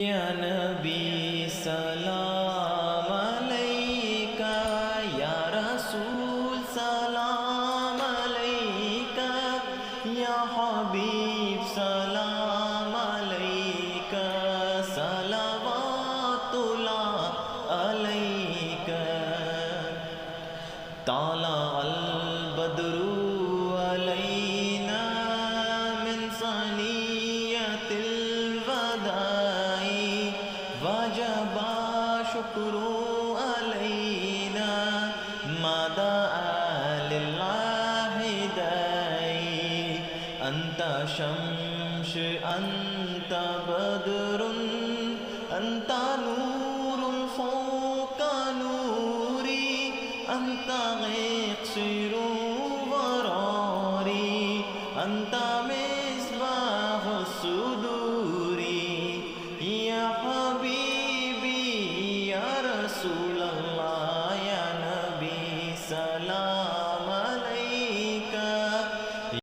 या नबी सलाम अलैका या रसूल सलाम अलैका या हबीब सलाम अलैका सलवातुल्लाह अलैका ताला अल बदरू अलैना मिन सनियतिल वजबा शुक्रू अलैना मादा लिल्लाहि दाई अंत शम्स अंत बदरुन अंत नूरुल फौका नूरी अंत गिक्सिरु वरारी अंत मिस्बाहुस सुदूरी या हबीबी या रसूल